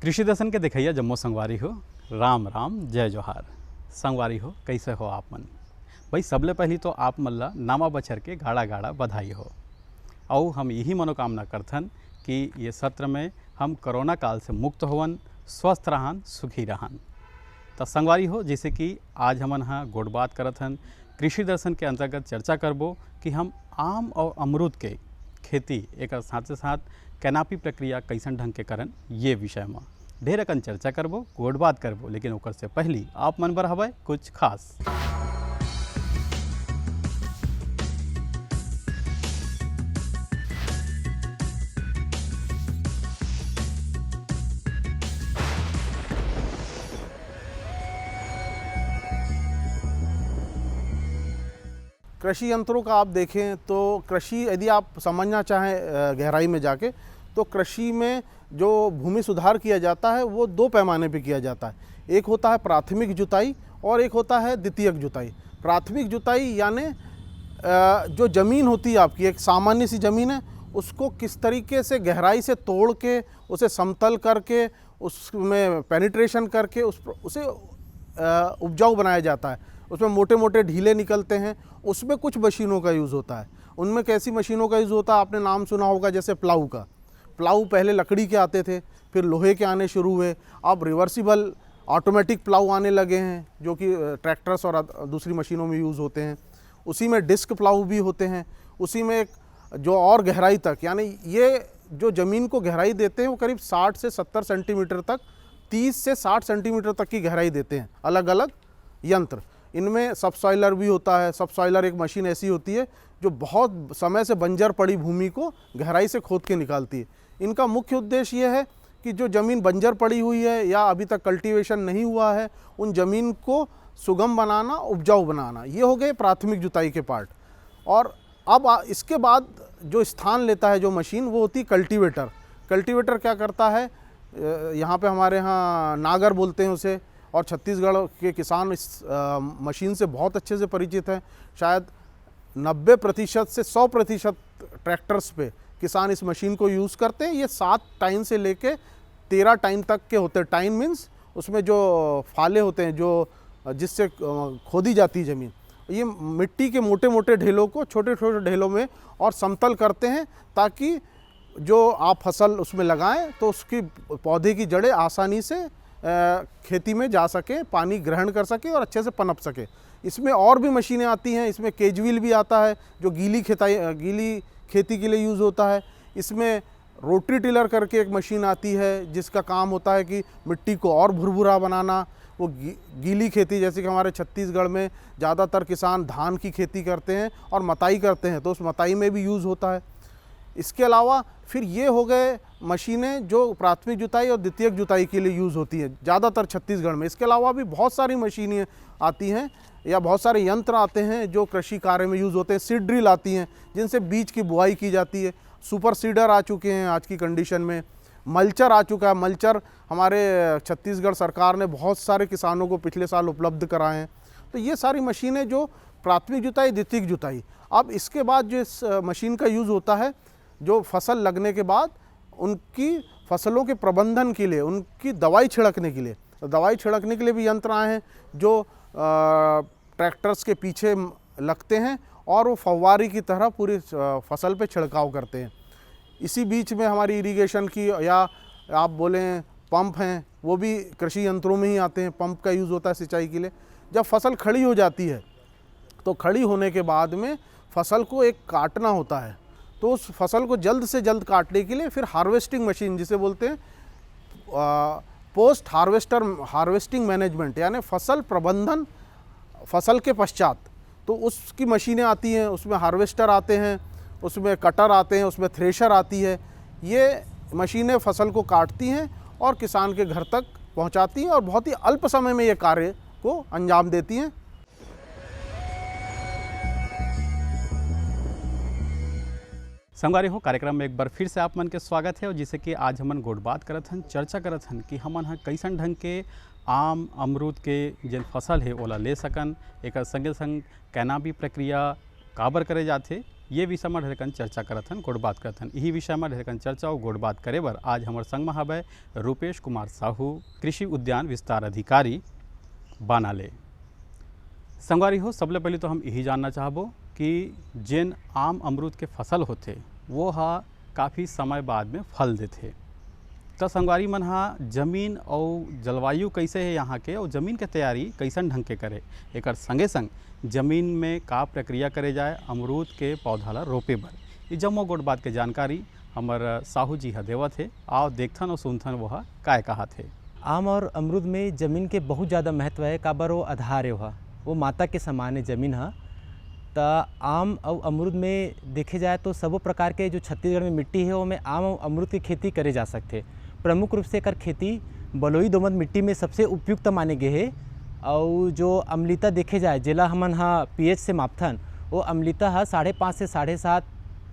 कृषि दर्शन के देखिए जम्मो संगवारी हो, राम राम जय जोहार। संगवारी हो, कैसे हो आप मन? भाई सबले पहली तो आप मन ला नामा बछर के गाड़ा गाड़ा बधाई हो। और हम यही मनोकामना करथन कि ये सत्र में हम कोरोना काल से मुक्त होवन, स्वस्थ रहन, सुखी रहन। तो संगवारी हो, जैसे कि आज हमन हाँ गोड़ बात करत हन, कृषि दर्शन के अंतर्गत चर्चा करबो कि हम आम और अमरूद के खेती एक साथ साथ कैनापी प्रक्रिया कैसन ढंग के करन, ये विषय में ढेर अकन चर्चा करबो, गोड़ बात करबो। लेकिन ओकर से पहली आप मन बर हवय कुछ खास। कृषि यंत्रों का आप देखें तो कृषि यदि आप समझना चाहें गहराई में जाके, तो कृषि में जो भूमि सुधार किया जाता है वो दो पैमाने पे किया जाता है। एक होता है प्राथमिक जुताई और एक होता है द्वितीयक जुताई। प्राथमिक जुताई यानी जो ज़मीन होती है आपकी, एक सामान्य सी ज़मीन है, उसको किस तरीके से गहराई से तोड़ के उसे समतल करके उसमें पेनिट्रेशन करके उसे उपजाऊ बनाया जाता है। उसमें मोटे मोटे ढीले निकलते हैं, उसमें कुछ मशीनों का यूज़ होता है। उनमें कैसी मशीनों का यूज़ होता है, आपने नाम सुना होगा, जैसे प्लाऊ का। प्लाऊ पहले लकड़ी के आते थे, फिर लोहे के आने शुरू हुए, अब रिवर्सिबल ऑटोमेटिक प्लाऊ आने लगे हैं जो कि ट्रैक्टर्स और दूसरी मशीनों में यूज़ होते हैं। उसी में डिस्क प्लाऊ भी होते हैं। उसी में एक जो और गहराई तक, यानी ये जो ज़मीन को गहराई देते हैं वो करीब 60 से 70 सेंटीमीटर तक, 30 से 60 सेंटीमीटर तक की गहराई देते हैं अलग अलग यंत्र। इनमें सबसॉइलर भी होता है। सबसॉइलर एक मशीन ऐसी होती है जो बहुत समय से बंजर पड़ी भूमि को गहराई से खोद के निकालती है। इनका मुख्य उद्देश्य ये है कि जो ज़मीन बंजर पड़ी हुई है या अभी तक कल्टीवेशन नहीं हुआ है, उन ज़मीन को सुगम बनाना, उपजाऊ बनाना। ये हो गए प्राथमिक जुताई के पार्ट। और अब इसके बाद जो स्थान लेता है जो मशीन, वो होती है कल्टीवेटर। कल्टीवेटर क्या करता है, यहाँ पे हमारे यहाँ नागर बोलते हैं उसे, और छत्तीसगढ़ के किसान इस मशीन से बहुत अच्छे से परिचित हैं। शायद 90% से 100% ट्रैक्टर्स पे किसान इस मशीन को यूज़ करते हैं। ये 7 टाइन से लेके 13 टाइन तक के होते हैं। टाइन मीन्स उसमें जो फाले होते हैं जो जिससे खोदी जाती है ज़मीन। ये मिट्टी के मोटे मोटे ढेलों को छोटे छोटे ढेलों में और समतल करते हैं, ताकि जो आप फसल उसमें लगाएं तो उसकी पौधे की जड़ें आसानी से खेती में जा सके, पानी ग्रहण कर सके और अच्छे से पनप सके। इसमें और भी मशीनें आती हैं। इसमें केजव्हील भी आता है जो गीली खेती के लिए यूज़ होता है। इसमें रोटरी टिलर करके एक मशीन आती है जिसका काम होता है कि मिट्टी को और भुरभुरा बनाना। वो गीली खेती, जैसे कि हमारे छत्तीसगढ़ में ज़्यादातर किसान धान की खेती करते हैं और मताई करते हैं, तो उस मताई में भी यूज़ होता है। इसके अलावा फिर ये हो गए मशीनें जो प्राथमिक जुताई और द्वितीयक जुताई के लिए यूज़ होती हैं ज़्यादातर छत्तीसगढ़ में। इसके अलावा भी बहुत सारी मशीनें आती हैं या बहुत सारे यंत्र आते हैं जो कृषि कार्य में यूज़ होते हैं। सीड ड्रिल आती हैं जिनसे बीज की बुआई की जाती है। सुपर सीडर आ चुके हैं आज की कंडीशन में। मल्चर आ चुका है। मल्चर हमारे छत्तीसगढ़ सरकार ने बहुत सारे किसानों को पिछले साल उपलब्ध कराए हैं। तो ये सारी मशीनें जो प्राथमिक जुताई, द्वितीयक जुताई। अब इसके बाद जो इस मशीन का यूज़ होता है, जो फसल लगने के बाद उनकी फसलों के प्रबंधन के लिए, उनकी दवाई छिड़कने के लिए, दवाई छिड़कने के लिए भी यंत्र आए हैं जो ट्रैक्टर्स के पीछे लगते हैं और वो फव्वारी की तरह पूरी फसल पे छिड़काव करते हैं। इसी बीच में हमारी इरिगेशन की, या आप बोलें पंप हैं, वो भी कृषि यंत्रों में ही आते हैं। पंप का यूज़ होता है सिंचाई के लिए। जब फसल खड़ी हो जाती है तो खड़ी होने के बाद में फसल को एक काटना होता है, तो उस फसल को जल्द से जल्द काटने के लिए फिर हार्वेस्टिंग मशीन, जिसे बोलते हैं पोस्ट हार्वेस्टिंग मैनेजमेंट, यानी फसल प्रबंधन फसल के पश्चात, तो उसकी मशीनें आती हैं। उसमें हार्वेस्टर आते हैं, उसमें कटर आते हैं, उसमें थ्रेशर आती है। ये मशीनें फसल को काटती हैं और किसान के घर तक पहुंचाती हैं और बहुत ही अल्प समय में ये कार्य को अंजाम देती हैं। संगवारी हो, कार्यक्रम में एक बार फिर से आप मन के स्वागत है। और जिसे कि आज हमन गोड़ बात करत हन, चर्चा करत हन कि हमन ह कैसन ढंग के आम अमरूद के जो फसल है ओला ले सकन। एक संगे संग कैनापी प्रक्रिया काबर करे जाथे ये विषय में ढेरकन चर्चा करत हन, गोड़ बात करत हन। यही विषय में ढेरकन चर्चा और गोड़ बात करे बर आज हमार संग में हवे रूपेश कुमार साहू, कृषि उद्यान विस्तार अधिकारी बानाले। संगवारी हो, सबले पहले तो हम यही जानना चाहबो कि जेन आम अमरूद के फसल होते वो हा काफ़ी समय बाद में फल देते। तो संगवारी मन हा जमीन और जलवायु कैसे है यहाँ के, और जमीन के तैयारी कैसन ढंग के करे, एकर संगे संग जमीन में का प्रक्रिया करे जाए अमरूद के पौधा ला रोपे बर, ये जम्मो गोट बात के जानकारी हमर साहू जी हा देवत है। आओ देखथन और सुनथन वह काय कहा थे। आम और अमरूद में ज़मीन के बहुत ज़्यादा महत्व है। काबर वो आधार है, वो माता के समान है ज़मीन है। तो आम और अमरूद में देखे जाए तो सबो प्रकार के जो छत्तीसगढ़ में मिट्टी है वो में आम और अमरूद की खेती करे जा सकते। प्रमुख रूप से एकर खेती बलुई दोमट मिट्टी में सबसे उपयुक्त माने गए है। और जो अम्लता देखे जाए जेला हमन हाँ pH से मापथन, वो अम्लता है 5.5 से 7.5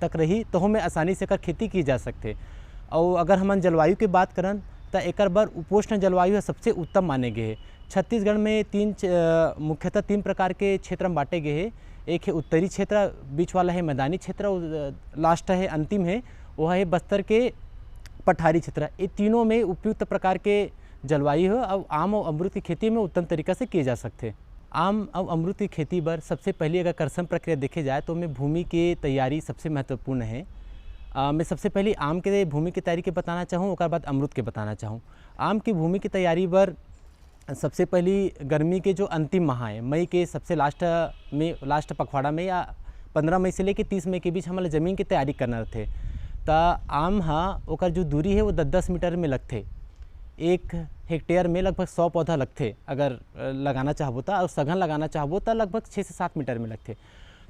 तक रही तो हमें आसानी से एकर खेती की जा सकते। और अगर हमन जलवायु की बात करन तो एकर बर उपोष्ण जलवायु है सबसे उत्तम माने गए है। छत्तीसगढ़ में मुख्यतः 3 प्रकार के क्षेत्र में बांटे गए हैं। एक है उत्तरी क्षेत्र, बीच वाला है मैदानी क्षेत्र, और लास्ट है अंतिम है वह है बस्तर के पठारी क्षेत्र। ये तीनों में उपयुक्त प्रकार के जलवायु है और आम और अमरूद की खेती में उत्तम तरीक़ा से किए जा सकते। आम और अमरूद की खेती पर सबसे पहले अगर कर्षण प्रक्रिया देखी जाए तो में भूमि की तैयारी सबसे महत्वपूर्ण है। मैं सबसे पहले आम के भूमि की तैयारी के बताना चाहूँ, उसके बाद अमरूद के बताना चाहूँ। आम की भूमि की तैयारी पर सबसे पहली गर्मी के जो अंतिम माह है, मई के सबसे लास्ट पखवाड़ा में या 15 मई से लेकर 30 मई के बीच हमारे ज़मीन की तैयारी करना रहते। तो आम हाँ ओकर जो दूरी है वो 10-10 मीटर में लगते। 1 हेक्टेयर में लगभग 100 पौधा लगते अगर लगाना चाहबो तो, और सघन लगाना चाहबो तो लगभग 6 से 7 मीटर में लगते।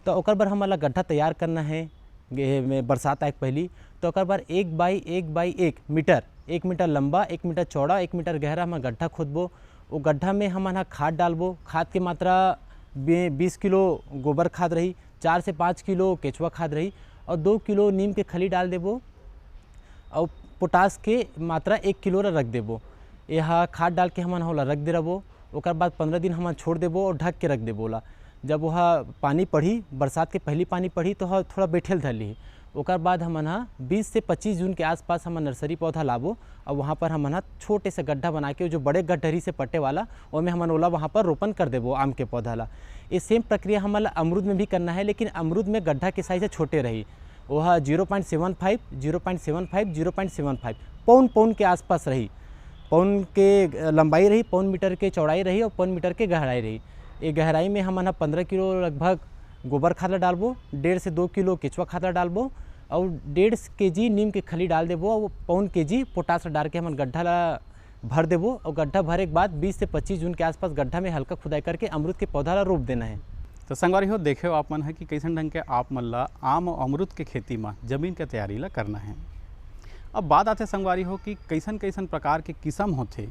तो ओकर बर हमारा गड्ढा तैयार करना है में बरसात आए पहली। तो ओकर बर 1 बाई 1 मीटर, 1 मीटर लंबा, 1 मीटर चौड़ा, 1 मीटर गहरा हम गड्ढा खोदबो। वो गड्ढा में हम खाद डालबो। खाद की मात्रा 20 किलो गोबर खाद रही, 4 से 5 किलो केचुआ खाद रही, और 2 किलो नीम के खली डाल देबो। और पोटास के मात्रा 1 किलो रख देबो। यह खाद डाल के हमन होला रख दे रहो। ओकर बाद 15 दिन हमन छोड़ देबो और ढक के रख देबो ला। जब वह पानी पड़ी, बरसात के पहली पानी पड़ी तो थोड़ा बैठल धर ली। ओकर बाद हमन 20 से 25 जून के आसपास हम नर्सरी पौधा लाबो, और वहाँ पर हमन छोटे से गड्ढा बना के जो बड़े गड्ढरी से पट्टे वाला उसमें हमन ओला वहाँ पर रोपण कर देबो आम के पौधा ला। ये सेम प्रक्रिया हमारा अमरूद में भी करना है, लेकिन अमरूद में गड्ढा के साइज छोटे रही। वह 0.75, 0.75, 0.75 पौन के आसपास रही। पौन के लंबाई रही, पौन मीटर के चौड़ाई रही और पौन मीटर के गहराई रही। ये गहराई में हमन 15 किलो लगभग गोबर खाद डालबो, 1.5 से 2 किलो केचुआ खाद डालबो, और 1.5 केजी नीम के खली डाल देबो, और पौन केजी पोटास डाल के हमन गड्ढा ला भर देबो। और गड्ढा भरे के बाद 20 से 25 जून के आसपास गड्ढा में हल्का खुदाई करके अमरूद के पौधा ला रोप देना है। तो संगवारी हो, देखे आप मन है कि कैसन ढंग के आप मन ला आम और अमरूद के खेती में जमीन के तैयारी ला करना है। अब बात आते संगवारी हो कि कैसन कैसन प्रकार के किस्म होते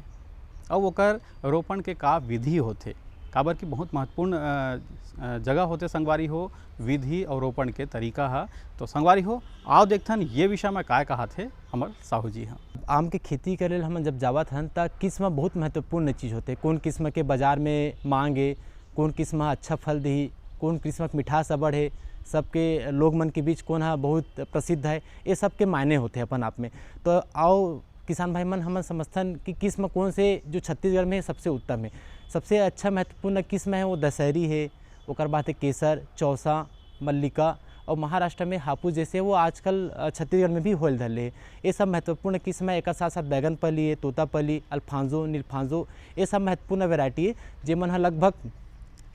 और ओकर रोपण के का विधि होते। काबर की बहुत महत्वपूर्ण जगह होते संगवारी हो, विधि और रोपण के तरीका है। तो संगवारी हो, आओ देखथन ये विषय में काय कहा थे हमार साहू जी। हाँ, आम के खेती करे हम जब जावत हन तो किस्म बहुत महत्वपूर्ण चीज़ होते। कौन किस्म के बाजार में मांगे, कौन किस्म अच्छा फल दी, कौन किस्म के मिठास अबड़ है, सबके लोग मन के बीच कौन बहुत प्रसिद्ध है, ये सब के मायने होते अपन आप में। तो आओ किसान भाई मन हम समझथन कि किस्म कौन से जो छत्तीसगढ़ में सबसे उत्तम है। सबसे अच्छा महत्वपूर्ण किस्म है वो दशहरी है, ओकर बाद है केसर, चौसा, मल्लिका, और महाराष्ट्र में हापुस जैसे वो आजकल छत्तीसगढ़ में भी होल धरले है। ये सब महत्वपूर्ण किस्म है। एक साथ साथ बैगनपल्ली है, तोतापल्ली, अल्फांजो, नीलफांजो, ये सब महत्वपूर्ण वैरायटी है। जेमन लगभग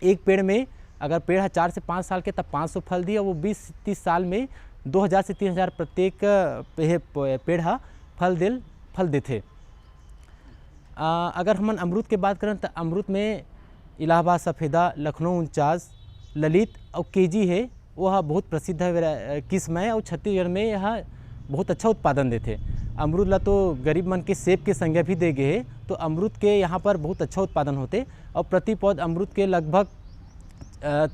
एक पेड़ में अगर पेड़ है 4 से 5 साल के तब 500 फल दी, और वो 20-30 साल में 2000 से 3000 प्रत्येक पेड़ फल देते। अगर हम अमरूद के बात करें तो अमरूद में इलाहाबाद सफ़ेदा, लखनऊ 49, ललित और केजी है, वह बहुत प्रसिद्ध किस्म है। और छत्तीसगढ़ में यह बहुत अच्छा उत्पादन देते। अमरूद ला तो गरीब मन के सेब के संज्ञा भी दे गए है। तो अमरूद के यहाँ पर बहुत अच्छा उत्पादन होते, और प्रति पौध अमरूद के लगभग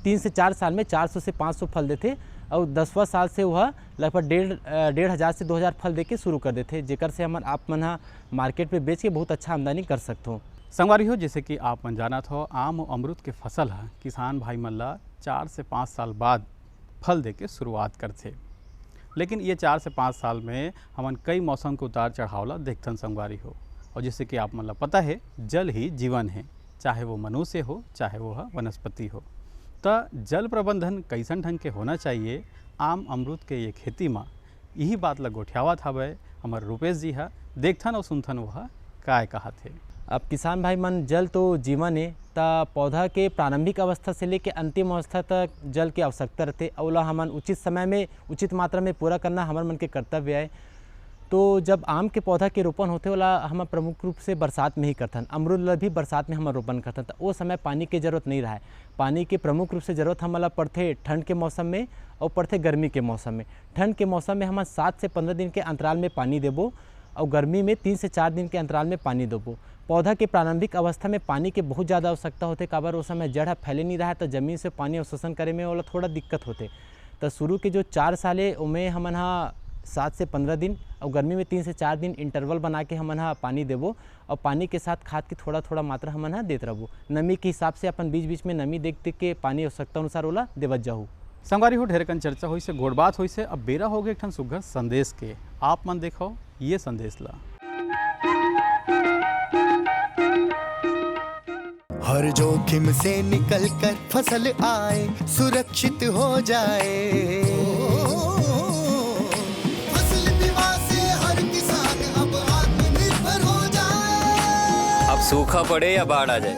3 से 4 साल में 400 से 500 फल देते, और 10वां साल से वह लगभग 1,500 से 2,000 फल दे के शुरू कर देते, जेकर से हम आप मन मार्केट में बेच के बहुत अच्छा आमदनी कर सकते हो। संगवारी हो, जैसे कि आप मन जानत हो आम और अमरूद के फसल है किसान भाई मन ला 4 से 5 साल बाद फल दे के शुरुआत करथे। लेकिन ये 4 से 5 साल में हमन कई मौसम के उतार चढ़ावला देखथन संगवारी हो। और जैसे कि आप मन ला पता है, जल ही जीवन है, चाहे वो मनुष्य हो चाहे वो वनस्पति हो। तो जल प्रबंधन कैसन ढंग के होना चाहिए, आम अमरूद के ये खेती में यही बात ला गोठियावत हवे हमार रूपेश जी है। देखथन और सुनथन वह काय कहा थे। अब किसान भाई मन, जल तो जीवन है, ता पौधा के प्रारंभिक अवस्था से लेकर अंतिम अवस्था तक जल की आवश्यकता रहते। अवला हमन उचित समय में उचित मात्रा में पूरा करना हमार मन के कर्तव्य है। तो जब आम के पौधा के रोपण होते वाला हम प्रमुख रूप से बरसात में ही करथन, अमरूद ला भी बरसात में हम रोपण करथन। तो वो समय पानी के जरूरत नहीं रहा है। पानी के प्रमुख रूप से जरूरत हमला पड़ते ठंड के मौसम में और पड़ते गर्मी के मौसम में। ठंड के मौसम में हम 7 से 15 दिन के अंतराल में पानी देबो और गर्मी में 3 से 4 दिन के अंतराल में पानी देबो। पौधा के प्रारंभिक अवस्था में पानी के बहुत ज़्यादा आवश्यकता होते, काबर उस समय जड़ फैले नहीं रहा है, तो ज़मीन से पानी अवशोषण करे में वाला थोड़ा दिक्कत होते। तो शुरू के जो 4 साल उमें हमन 7 से 15 दिन और गर्मी में 3 से 4 दिन इंटरवल बना के हमन पानी देबो और पानी के साथ खाद की थोड़ा थोड़ा मात्रा हमन देते रहबो। नमी के हिसाब से अपन बीच बीच में नमी देख देख के पानी आवश्यकता अनुसार ओला देवत जाहू। संगवारी हो, ढेरकन चर्चा हुई से गोड़ बात हुई से अब बेरा हो गए एक ठन सुघर संदेश के। आप मन देखो ये संदेश ला। हर जोखिम से निकल कर फसल आए, सुरक्षित हो जाए। फसल बीमा से हर किसान अब आत्मनिर्भर हो जाए। अब सूखा पड़े या बाढ़ आ जाए,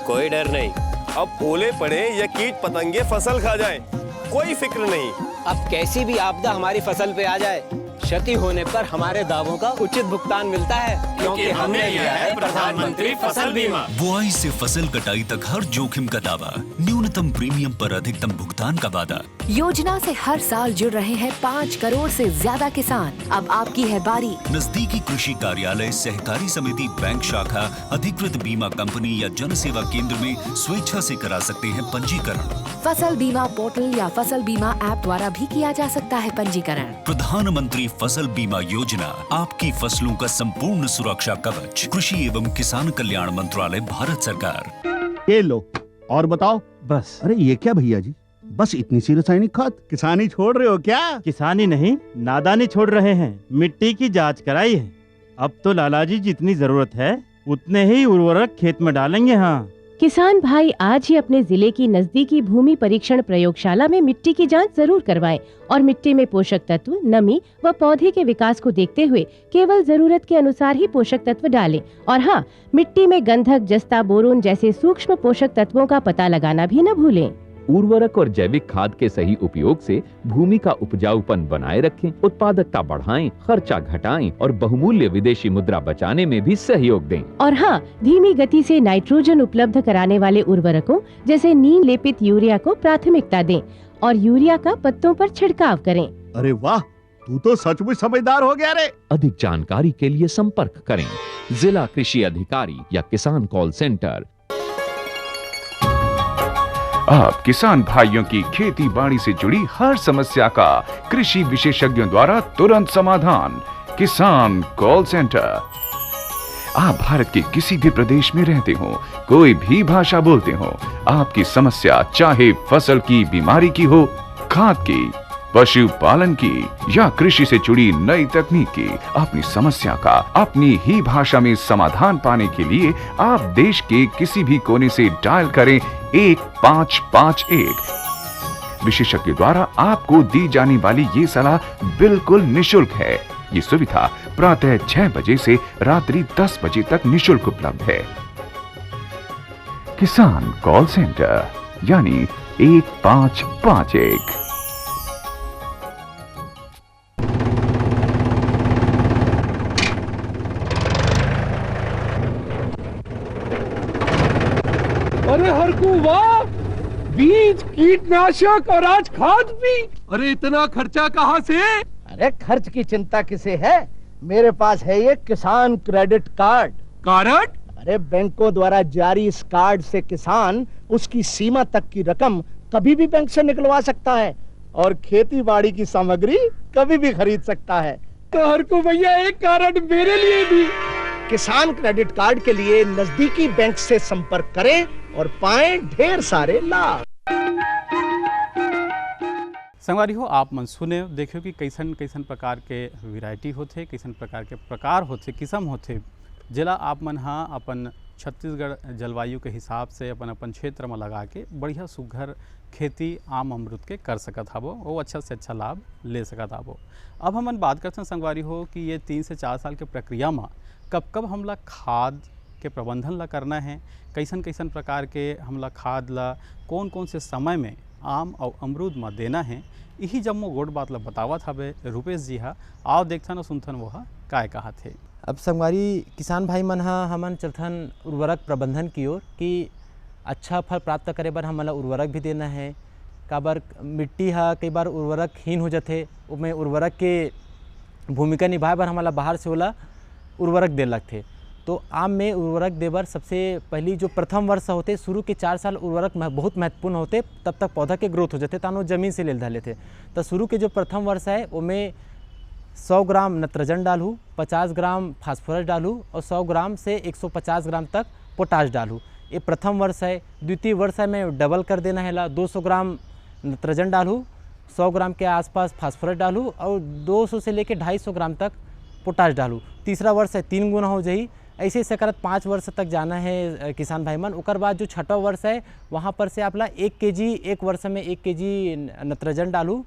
कोई डर नहीं। अब ओले पड़े या कीट पतंगे फसल खा जाए, कोई फिक्र नहीं। अब कैसी भी आपदा हमारी फसल पे आ जाए, क्षति होने पर हमारे दावों का उचित भुगतान मिलता है, क्योंकि हमने लिया है प्रधानमंत्री फसल बीमा। बुआई से फसल कटाई तक हर जोखिम का दावा, न्यूनतम प्रीमियम पर अधिकतम भुगतान का वादा। योजना से हर साल जुड़ रहे हैं 5 करोड़ से ज्यादा किसान। अब आपकी है बारी। नजदीकी कृषि कार्यालय, सहकारी समिति, बैंक शाखा, अधिकृत बीमा कंपनी या जन सेवा केंद्र में स्वेच्छा से करा सकते हैं पंजीकरण। फसल बीमा पोर्टल या फसल बीमा ऐप द्वारा भी किया जा सकता है पंजीकरण। प्रधानमंत्री फसल बीमा योजना, आपकी फसलों का संपूर्ण सुरक्षा कवच। कृषि एवं किसान कल्याण मंत्रालय, भारत सरकार। ये लो और बताओ। बस। अरे ये क्या भैया जी, बस इतनी सी रासायनिक खाद? किसानी छोड़ रहे हो क्या? किसानी नहीं, नादानी छोड़ रहे हैं। मिट्टी की जांच कराई है। अब तो लाला जी जितनी जरूरत है उतने ही उर्वरक खेत में डालेंगे। हाँ, किसान भाई आज ही अपने जिले की नजदीकी भूमि परीक्षण प्रयोगशाला में मिट्टी की जांच जरूर करवाएं और मिट्टी में पोषक तत्व, नमी व पौधे के विकास को देखते हुए केवल जरूरत के अनुसार ही पोषक तत्व डालें। और हाँ, मिट्टी में गंधक, जस्ता, बोरोन जैसे सूक्ष्म पोषक तत्वों का पता लगाना भी न भूलें। उर्वरक और जैविक खाद के सही उपयोग से भूमि का उपजाऊपन बनाए रखें, उत्पादकता बढ़ाएं, खर्चा घटाएं और बहुमूल्य विदेशी मुद्रा बचाने में भी सहयोग दें। और हाँ, धीमी गति से नाइट्रोजन उपलब्ध कराने वाले उर्वरकों जैसे नीम लेपित यूरिया को प्राथमिकता दें और यूरिया का पत्तों पर छिड़काव करें। अरे वाह, तू तो सचमुच समझदार हो गया रे। अधिक जानकारी के लिए संपर्क करें जिला कृषि अधिकारी या किसान कॉल सेंटर। आप किसान भाइयों की खेती बाड़ी से जुड़ी हर समस्या का कृषि विशेषज्ञों द्वारा तुरंत समाधान। किसान कॉल सेंटर। आप भारत के किसी भी प्रदेश में रहते हो, कोई भी भाषा बोलते हो, आपकी समस्या चाहे फसल की बीमारी की हो, खाद की, पशुपालन की या कृषि से जुड़ी नई तकनीक की, अपनी समस्या का अपनी ही भाषा में समाधान पाने के लिए आप देश के किसी भी कोने से डायल करें 1551। विशेषज्ञ द्वारा आपको दी जाने वाली ये सलाह बिल्कुल निशुल्क है। ये सुविधा प्रातः 6 बजे से रात्रि 10 बजे तक निशुल्क उपलब्ध है। किसान कॉल सेंटर यानी 1551। अरे हरकू वाह, बीज, कीटनाशक और आज खाद भी। अरे इतना खर्चा कहाँ से? अरे खर्च की चिंता किसे है, मेरे पास है ये किसान क्रेडिट कार्ड। कार्ड? अरे बैंकों द्वारा जारी इस कार्ड से किसान उसकी सीमा तक की रकम कभी भी बैंक से निकलवा सकता है और खेती बाड़ी की सामग्री कभी भी खरीद सकता है। तो हरकू भैया एक कार्ड मेरे लिए भी। किसान क्रेडिट कार्ड के लिए नजदीकी बैंक से संपर्क करें और पाएं ढेर सारे लाभ। संगवारी हो आप मन सुने देखियो कि कैसन कैसन प्रकार के वैरायटी होते, कैसन प्रकार के प्रकार होते, किस्म होते, जेला आप मन हाँ अपन छत्तीसगढ़ जलवायु के हिसाब से अपन अपन क्षेत्र में लगा के बढ़िया सुघर खेती आम अमरूद के कर सकत हबो, वो अच्छा से अच्छा लाभ ले सकत हबो। अब हमन बात करते हैं संगवारी हो कि ये 3 से 4 साल के प्रक्रिया में कब कब हमला खाद के प्रबंधन ला करना है, कैसन कैसन प्रकार के हमला खाद ला कौन कौन से समय में आम और अमरूद में देना है, यही जब मैं गोट बात ला बतावत हवे रूपेश जी हा। आओ देखथन और सुनथन वह काय कहा थे। अब संगवारी किसान भाई मन हा हमन चलथन उर्वरक प्रबंधन की ओर कि अच्छा फल प्राप्त करे बर हमन ला उर्वरक भी देना है। काबर मिट्टी हा कई बार उर्वरकहीन हो जाते, उसमें उर्वरक के भूमिका निभाए बर हमन ला बाहर से ओला उर्वरक दे लगथे। तो आम में उर्वरक देबर सबसे पहली जो प्रथम वर्ष होते, शुरू के 4 साल उर्वरक बहुत महत्वपूर्ण होते, तब तक पौधा के ग्रोथ हो जाते तानो जमीन से ले धर लेते। तो शुरू के जो प्रथम वर्ष है उसमें 100 ग्राम नत्रजन डालूँ, 50 ग्राम फास्फोरस डालूँ और 100 ग्राम से 150 ग्राम तक पोटाश डालूँ। ये प्रथम वर्ष है। द्वितीय वर्ष है में डबल कर देना है, 200 ग्राम नत्रजन डालूँ, 100 ग्राम के आसपास फास्फोरस डालूँ और 200 से लेकर 250 ग्राम तक पोटाश डालूँ। तीसरा वर्ष है 3 गुना हो जाही। ऐसे से करत 5 वर्ष तक जाना है किसान भाई मन। उकर बाद जो छठा वर्ष है वहाँ पर से आपला 1 केजी एक वर्ष में 1 केजी नत्रजन डालूँ,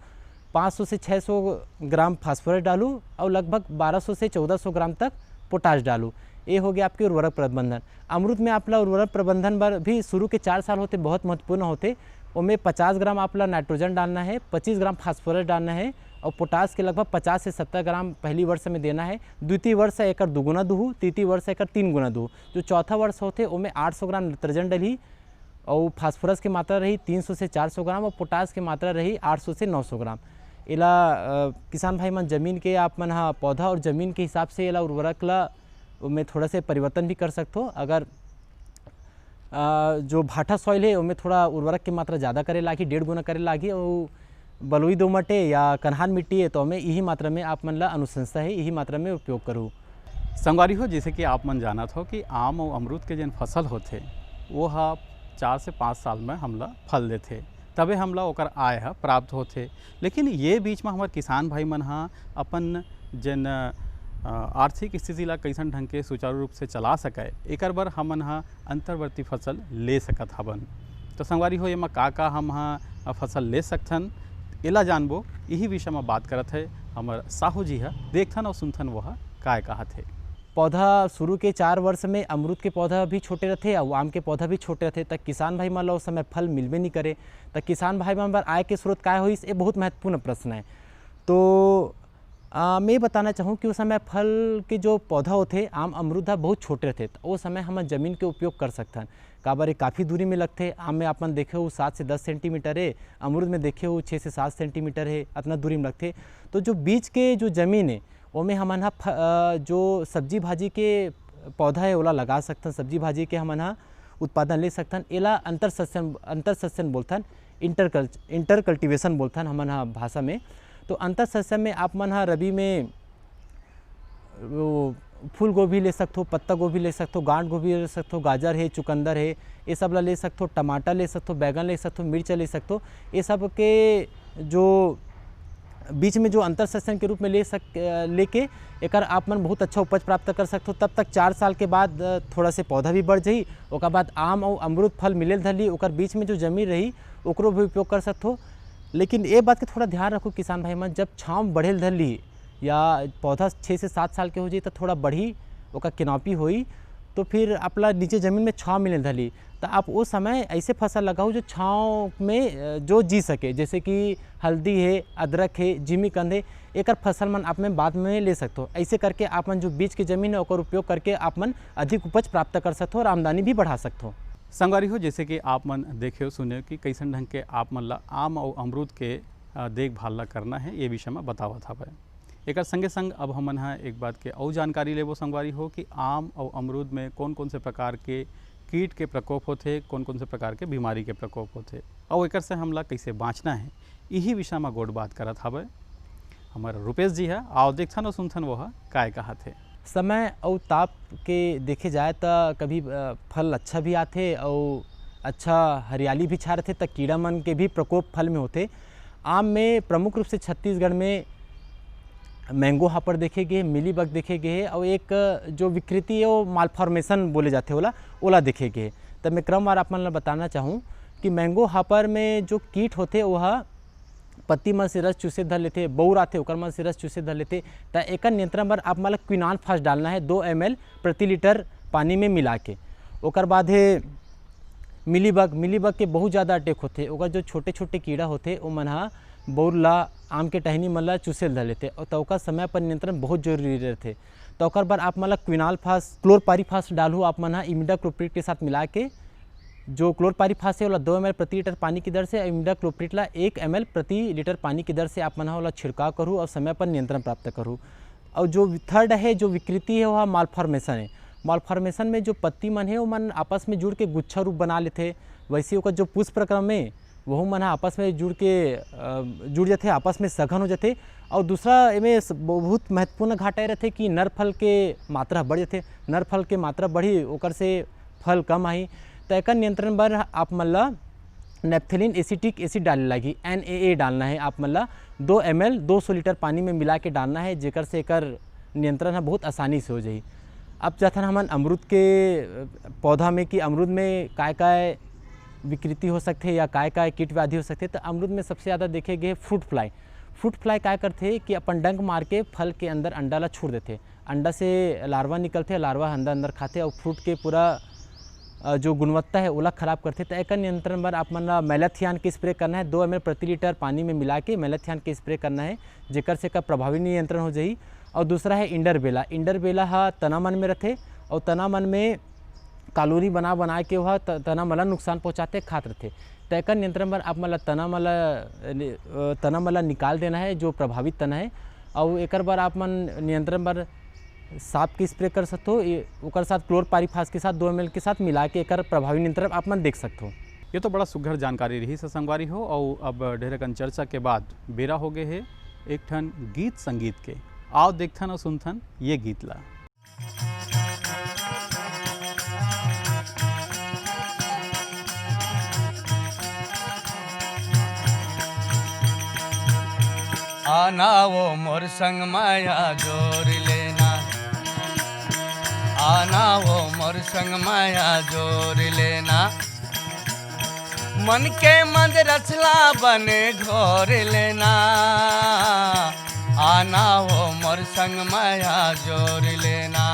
500 से 600 ग्राम फास्फोरस डालूँ और लगभग 1200 से 1400 ग्राम तक पोटाश डालूँ। ये हो गया आपके उर्वरक प्रबंधन। अमरूद में आपला उर्वरक प्रबंधन पर भी शुरू के 4 साल होते बहुत महत्वपूर्ण होते। उनमें 50 ग्राम आपला नाइट्रोजन डालना है, 25 ग्राम फास्फोरस डालना है और पोटास के लगभग 50 से 70 ग्राम पहली वर्ष में देना है। द्वितीय वर्ष है एकर 2 गुना दूँ, तृतीय वर्ष एकर 3 गुना दूँ। जो चौथा वर्ष होते उनमें 800 ग्राम नत्रजन डली और फास्फोरस की मात्रा रही 300 से 400 ग्राम और पोटास की मात्रा रही 800 से 900 ग्राम। इला किसान भाई मन जमीन के आप मन हाँ पौधा और ज़मीन के हिसाब से इला उर्वरक ला में थोड़ा से परिवर्तन भी कर सकते हो। अगर जो भाटा सॉइल है उनमें थोड़ा उर्वरक की मात्रा ज़्यादा करे लागी, 1.5 गुना करे लागी, और बलुई दोमट है या कन्हान मिट्टी है तो हमें यही मात्रा में आप मन ला अनुशंसा है यही मात्रा में उपयोग करूँ। संगवारी हो जैसे कि आप मन जानत हो कि आम और अमरूद के जन फसल होते वो हा 4 से 5 साल में हमला फल देते, तबे हमला ओकर आय हा प्राप्त होते। लेकिन ये बीच में हमारे किसान भाई मन हा अपन जन आर्थिक स्थिति ला कैसन ढंग के सुचारू रूप से चला सके एकर बर हमन हा अंतर्वर्ती फसल ले सकत हबन। तो संगवारी हो एमा का हम हा फसल ले सकथन एला जानबो, यही विषय में बात करत है हमार साहू जी है। देखथन और सुनथन वह काय कहा थे। पौधा शुरू के 4 वर्ष में अमरूद के पौधा भी छोटे रहते और आम के पौधा भी छोटे रहते, तक किसान भाई मन ला उस समय फल मिलबे नहीं करे। तक किसान भाई मन बर आय के स्रोत काय होइस, ये बहुत महत्वपूर्ण प्रश्न है। तो मैं बताना चाहूँ कि उस समय फल के जो पौधा होते आम अमरूद बहुत छोटे रहते, तो उस समय हम ज़मीन के उपयोग कर सकते हैं। काबर ये काफ़ी दूरी में लगते। आम में अपन देखे हो 7 से 10 सेंटीमीटर है, अमरूद में देखे हो 6 से 7 सेंटीमीटर है, इतना दूरी में लगते। तो जो बीच के जो ज़मीन है उसमें हमन जो सब्जी भाजी के पौधा है ओला लगा सकते हैं, सब्जी भाजी के हमन उत्पादन ले सकते हैं। एला अंतर सस्यन बोलथन, इंटर कल्टिवेशन बोलथन हमन भाषा में। तो अंतर सस्यन में आप मन रबी में फूल गोभी ले सकते हो, पत्ता गोभी ले सकते हो, गांठ गोभी ले सकते हो, गाजर है, चुकंदर है, ये सब ला ले सकते हो, टमाटर ले सकते हो, बैगन ले सकते हो, मिर्च ले सकते हो। ये सब के जो बीच में जो अंतर सस्यन के रूप में लेके एकर आप मन बहुत अच्छा उपज प्राप्त कर सकते हो। तब तक 4 साल के बाद थोड़ा से पौधा भी बढ़ जाही, ओकर बाद आम और अमरूद फल मिले धरली, ओकर बीच में जो जमीन रही ओकरो भी उपयोग कर सकते हो। लेकिन ये बात के थोड़ा ध्यान रखो किसान भाई मन, जब छाँव बढ़ेल धरली या पौधा 6 से 7 साल के हो जाए तो थोड़ा बढ़ी ओका किनौपी होई, तो फिर अपना नीचे ज़मीन में छाँव मिले धरली, तो आप उस समय ऐसे फसल लगाओ जो छाँव में जो जी सके, जैसे कि हल्दी है, अदरक है, जिमीकंद है, एक फसल मन आप में बाद में ले सकते हो। ऐसे करके आप मन जो बीच की ज़मीन है और उपयोग करके आप मन अधिक उपज प्राप्त कर सकते हो और आमदनी भी बढ़ा सकते हो। संगवारी हो जैसे कि आप मन देखे सुने कि कैसन ढंग के आप मन ला आम और अमरूद के देखभाल ला करना है, ये विषय में बतावत हवे। एक संगे संग अब हमन एक बात के और जानकारी लेबो संगवारी हो कि आम और अमरूद में कौन कौन से प्रकार के कीट के प्रकोप होते, कौन कौन से प्रकार के बीमारी के प्रकोप होते और एक से हमला कैसे बाँचना है, यही विषय में गोट बात करत हवे हमारे रूपेश जी है। आओ देखथन और सुनथन वह काय कहा थे। समय और ताप के देखे जाए तो कभी फल अच्छा भी आते और अच्छा हरियाली भी छा रहते, तो कीड़ा मन के भी प्रकोप फल में होते। आम में प्रमुख रूप से छत्तीसगढ़ में मैंगो हापर देखे गए, मिलीबग देखे गए और एक जो विकृति है वो मालफॉर्मेशन बोले जाते ओला देखे गए। तब मैं क्रमवार आप मन बताना चाहूँ कि मैंगो हापर में जो कीट होते वह पत्ती मन से रस चूसे धर लेते, बौर आते ओकर मन से रस चूसे धर लेते। तो एक नियंत्रण पर आप मन क्विनान फास्ट डालना है 2 ml प्रति लीटर पानी में मिला के। ओकर बाद है मिलीबग के बहुत ज़्यादा अटैक होते, ओकर जो छोटे छोटे कीड़ा होते वो मन हा बौर ला आम के टहनी मन ला चूसे धर लेते और तो ओकर समय पर नियंत्रण बहुत जरूरी रहते। तो ओकर बाद आप मन क्विनाल फास्ट क्लोरपारीफास डालू आप मन इमिडाक्लोप्रिड के साथ मिला के, जो क्लोरपारीफास है वो 2 ml प्रति लीटर पानी की दर से, इमिडाक्लोप्रिड ला 1 ml प्रति लीटर पानी की दर से आप मन वाला छिड़काव करूँ और समय पर नियंत्रण प्राप्त करूँ। और जो थर्ड है जो विकृति है वह मालफॉर्मेशन है। मालफॉर्मेशन में जो पत्ती मन है वो मन आपस में जुड़ के गुच्छा रूप बना लेते, वैसे ओकर जो पुष्प प्रक्रम में वह मन आपस में जुड़ जाते, आपस में सघन हो जाते। और दूसरा इमें बहुत महत्वपूर्ण घाटा रहते कि नर फल के मात्रा बढ़ जाते, नर फल के मात्रा बढ़ी ओकर से फल कम आई। तो एक नियंत्रण बर आप मन ला नेप्थेलिन एसिटिक एसिड डाले लगी, NaA डालना है आप मन ला 2 ml 200 लीटर पानी में मिला के डालना है, जेकर से एकर नियंत्रण बहुत आसानी से हो जाए। अब जथन हमन अमरूद के पौधा में कि अमरूद में काय विकृति हो सकते या काय कीट व्याधि हो सकते, तो अमरूद में सबसे ज़्यादा देखे गए फ्रूट फ्लाई क्या करते कि अपन डंक मार के फल के अंदर अंडा ला छोड़ देते, अंडा से लार्वा निकलते, लार्वा अंदर खाते और फ्रूट के पूरा जो गुणवत्ता है ओला ख़राब करते। तो एक नियंत्रण पर आप मन मेलाथियान के स्प्रे करना है 2 ml प्रति लीटर पानी में मिला के मेलाथियान के स्प्रे करना है, जेकर से का प्रभावी नियंत्रण हो जाए। और दूसरा है इंडरबेला हा तना मन में रहते और तना मन में कालोरी बना के वह तना मला नुकसान पहुँचाते खात रहते। तो एक नियंत्रण पर आप मतलब तना मला निकाल देना है जो प्रभावित तना है। और एक बार आप मन नियंत्रण पर सांप की स्प्रे कर सकते हो, ओकर साथ क्लोरपारीफास के साथ 2 ml के साथ मिला के एक प्रभावी नियंत्रण आप मन देख सकते हो। ये तो बड़ा सुघर जानकारी रही से संगवारी हो। और अब ढेरकन चर्चा के बाद बेरा हो गए है एक ठन गीत संगीत के। आओ देखथन और सुनथन ये गीत ला। आना वो मोर संग माया जोर लेना, आना वो मोर संग माया जोर लेना, मन के मंद रचला बने घोर लेना, आना वो मोर संग माया जोर लेना,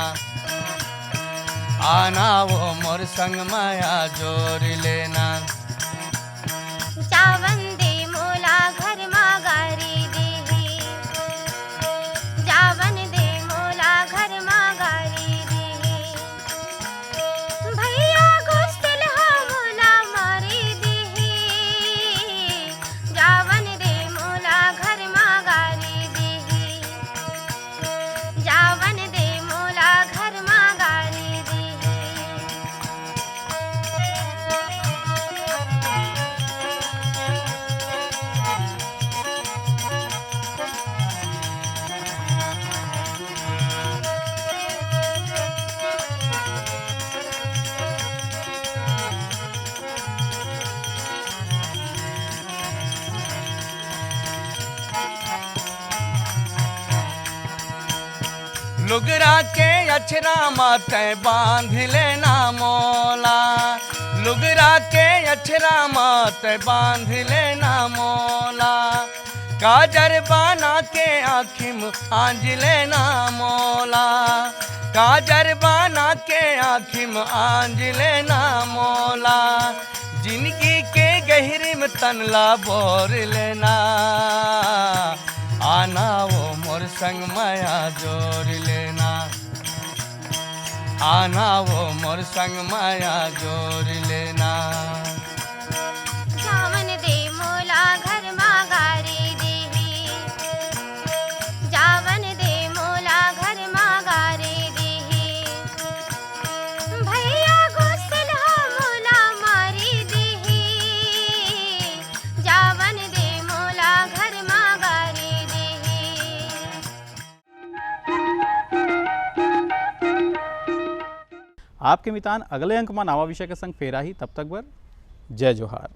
आना वो मोर संग माया जोर लेना। जावन दे मोला घर मागारी देही, जावन दे मोला घर मागारी देही, भैया गुस्तिल हा मोला मारी देही, जावन दे मोला घर मागारी देही, जावन दे मोला घर मागारी देही। लुगरा के अछरा माते बांध लेना मोला, लुगरा के अछरा माते बांध लेना मोला, काजर बाना के आँखिम आंज लेना मोला, काजर बाना के आँखिम आंज लेना मोला, जिंदगी के गहरी में तनला बोर लेना, आना वो मोर संग माया जोर लेना, आना वो मोर संग माया जोर लेना। जावन दे मोला घर मागारी देही, जावन दे मोला घर मागारी देही, भैया गुस्तिल हा मोला मारी देही, जावन दे मोला घर मागारी देही। आपके मितान अगले अंक में नवा विषय के संग फेरा ही, तब तक बर जय जोहार।